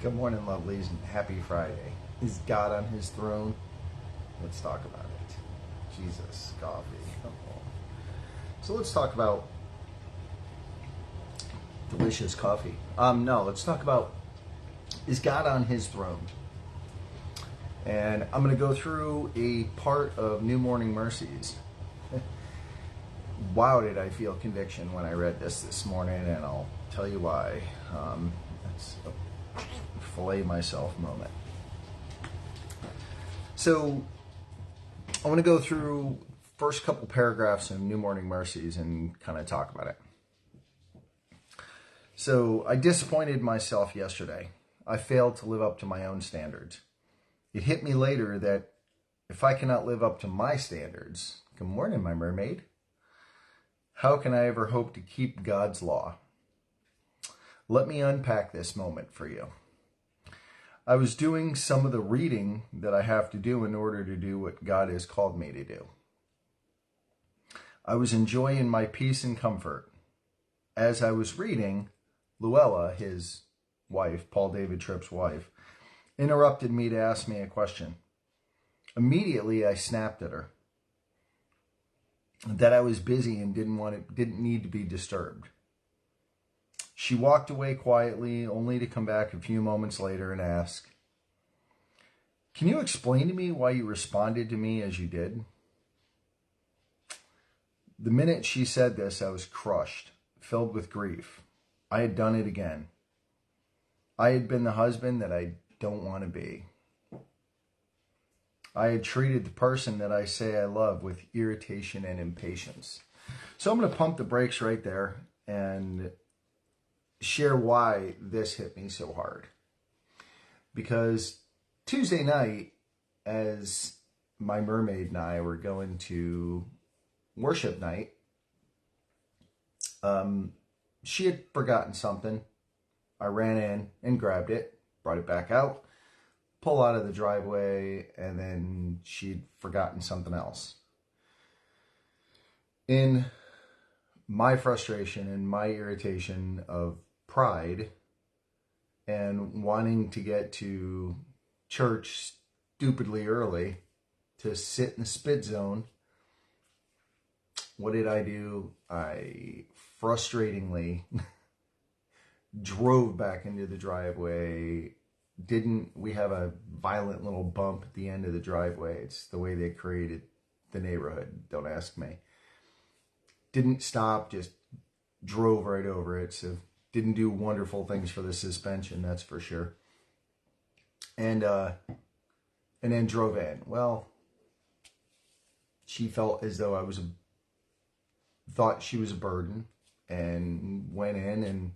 Good morning, lovelies, and happy Friday. Is God on his throne? Let's talk about it. Jesus, coffee. So let's talk about delicious coffee. No, let's talk about, is God on his throne? And I'm going to go through a part of New Morning Mercies. Wow, did I feel conviction when I read this morning, and I'll tell you why. It's a fillet myself moment. So I want to go through first couple paragraphs in New Morning Mercies and kind of talk about it. So I disappointed myself yesterday. I failed to live up to my own standards. It hit me later that if I cannot live up to my standards, good morning, my mermaid, how can I ever hope to keep God's law? Let me unpack this moment for you. I was doing some of the reading that I have to do in order to do what God has called me to do. I was enjoying my peace and comfort. As I was reading, Luella, his wife, Paul David Tripp's wife, interrupted me to ask me a question. Immediately, I snapped at her that I was busy and didn't need to be disturbed. She walked away quietly, only to come back a few moments later and ask, "Can you explain to me why you responded to me as you did?" The minute she said this, I was crushed, filled with grief. I had done it again. I had been the husband that I don't want to be. I had treated the person that I say I love with irritation and impatience. So I'm going to pump the brakes right there and share why this hit me so hard. Because Tuesday night, as my mermaid and I were going to worship night, she had forgotten something. I ran in and grabbed it, brought it back out, pull out of the driveway, and then she'd forgotten something else. In my frustration and my irritation of pride and wanting to get to church stupidly early to sit in the spit zone, what did I do? I frustratingly drove back into the driveway. We have a violent little bump at the end of the driveway. It's the way they created the neighborhood. Don't ask me. Didn't stop, just drove right over it. So didn't do wonderful things for the suspension, that's for sure. And then drove in. Well, she felt as though thought she was a burden, and went in, and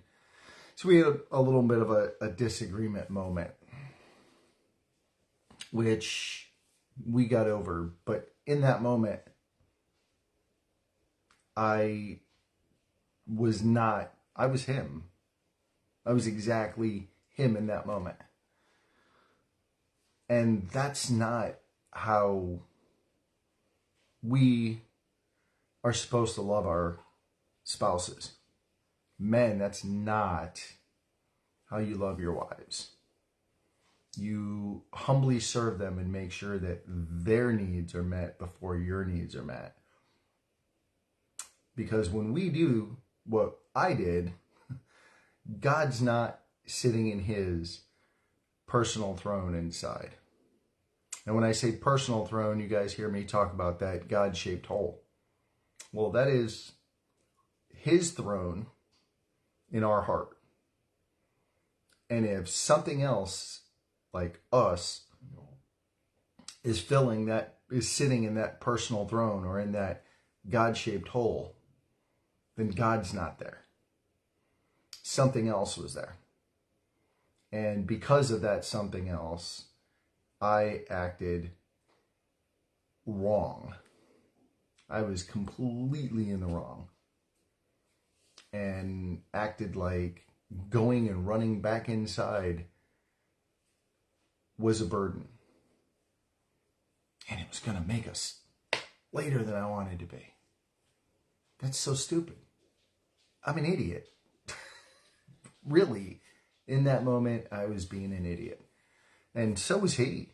so we had a little bit of a disagreement moment, which we got over. But in that moment, I was him. I was exactly him in that moment. And that's not how we are supposed to love our spouses. Men, that's not how you love your wives. You humbly serve them and make sure that their needs are met before your needs are met. Because when we do what I did, God's not sitting in his personal throne inside. And when I say personal throne, you guys hear me talk about that God-shaped hole. Well, that is his throne in our heart. And if something else like us is sitting in that personal throne or in that God-shaped hole, then God's not there. Something else was there. And because of that something else, I acted wrong. I was completely in the wrong. And acted like going and running back inside was a burden. And it was going to make us later than I wanted to be. That's so stupid. I'm an idiot. Really, in that moment, I was being an idiot. And so was he.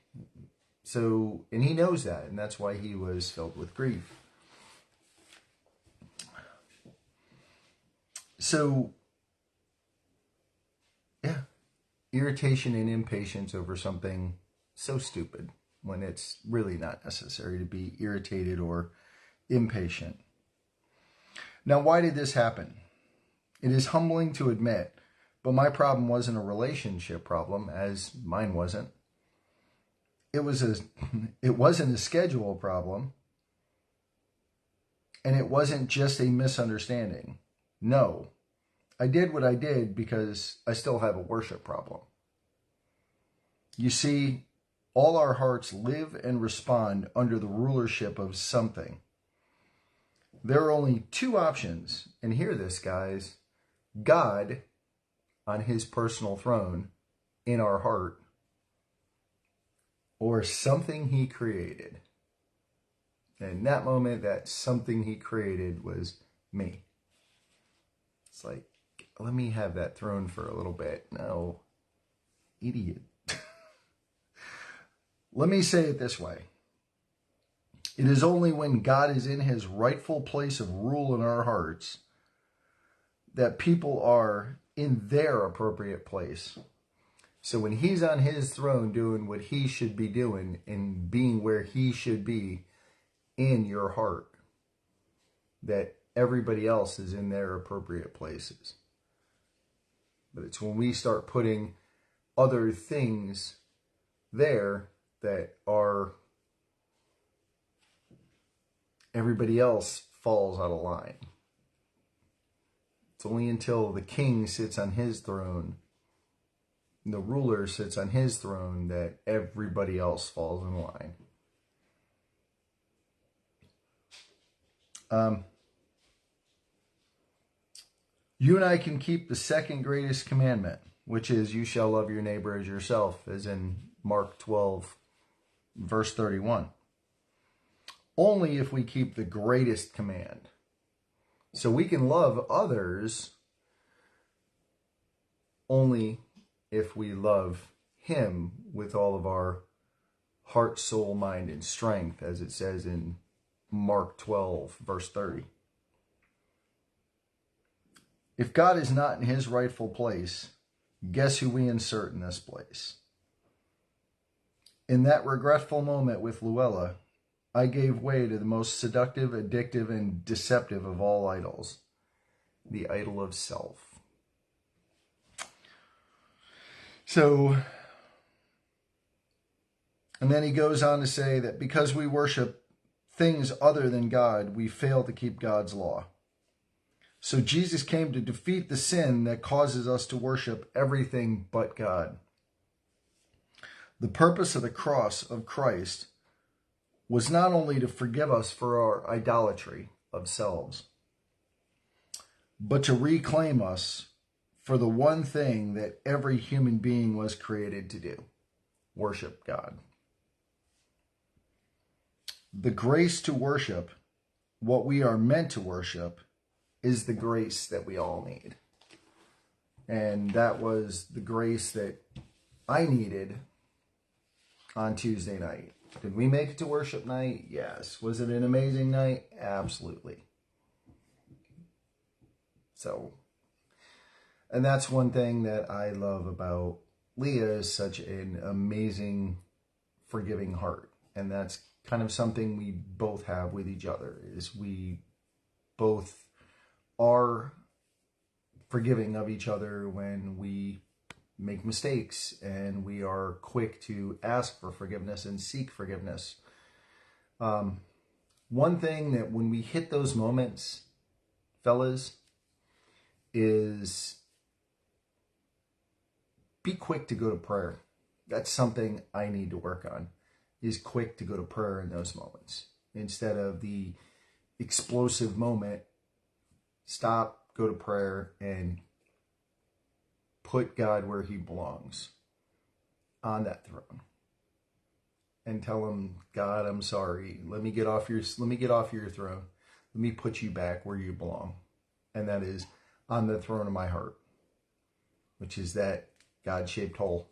So, and he knows that, and that's why he was filled with grief. So, yeah, irritation and impatience over something so stupid when it's really not necessary to be irritated or impatient. Now, why did this happen? It is humbling to admit, but my problem wasn't a relationship problem, as mine wasn't. It wasn't a schedule problem, and it wasn't just a misunderstanding. No, I did what I did because I still have a worship problem. You see, all our hearts live and respond under the rulership of something. There are only two options, and hear this, guys. God on his personal throne in our heart, or something he created. And in that moment, that something he created was me. It's like, let me have that throne for a little bit. No, idiot. Let me say it this way. It is only when God is in his rightful place of rule in our hearts that people are in their appropriate place. So when he's on his throne doing what he should be doing and being where he should be in your heart, that everybody else is in their appropriate places. But it's when we start putting other things there that are, everybody else falls out of line. It's only until the king sits on his throne, and the ruler sits on his throne, that everybody else falls in line. You and I can keep the second greatest commandment, which is you shall love your neighbor as yourself, as in Mark 12, verse 31. Only if we keep the greatest command. So we can love others only if we love him with all of our heart, soul, mind, and strength, as it says in Mark 12, verse 30. If God is not in his rightful place, guess who we insert in this place? In that regretful moment with Luella, I gave way to the most seductive, addictive, and deceptive of all idols, the idol of self. So, and then he goes on to say that because we worship things other than God, we fail to keep God's law. So Jesus came to defeat the sin that causes us to worship everything but God. The purpose of the cross of Christ was not only to forgive us for our idolatry of selves, but to reclaim us for the one thing that every human being was created to do: worship God. The grace to worship what we are meant to worship is the grace that we all need. And that was the grace that I needed on Tuesday night. Did we make it to worship night? Yes. Was it an amazing night? Absolutely. So, and that's one thing that I love about Leah, is such an amazing, forgiving heart. And that's kind of something we both have with each other, is we both are forgiving of each other when we make mistakes, and we are quick to ask for forgiveness and seek forgiveness. One thing that when we hit those moments, fellas, is be quick to go to prayer. That's something I need to work on, is quick to go to prayer in those moments. Instead of the explosive moment, stop, go to prayer, and put God where he belongs, on that throne, and tell him, God, I'm sorry. Let me get off your throne. Let me put you back where you belong. And that is on the throne of my heart, which is that God-shaped hole.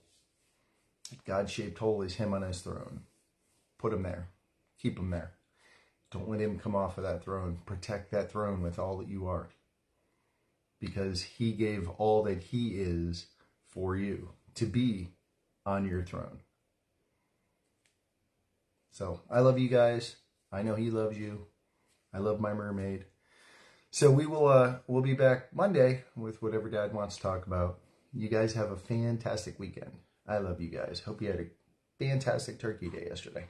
God-shaped hole is him on his throne. Put him there. Keep him there. Don't let him come off of that throne. Protect that throne with all that you are. Because he gave all that he is for you to be on your throne. So I love you guys. I know he loves you. I love my mermaid. So we'll be back Monday with whatever Dad wants to talk about. You guys have a fantastic weekend. I love you guys. Hope you had a fantastic Turkey Day yesterday.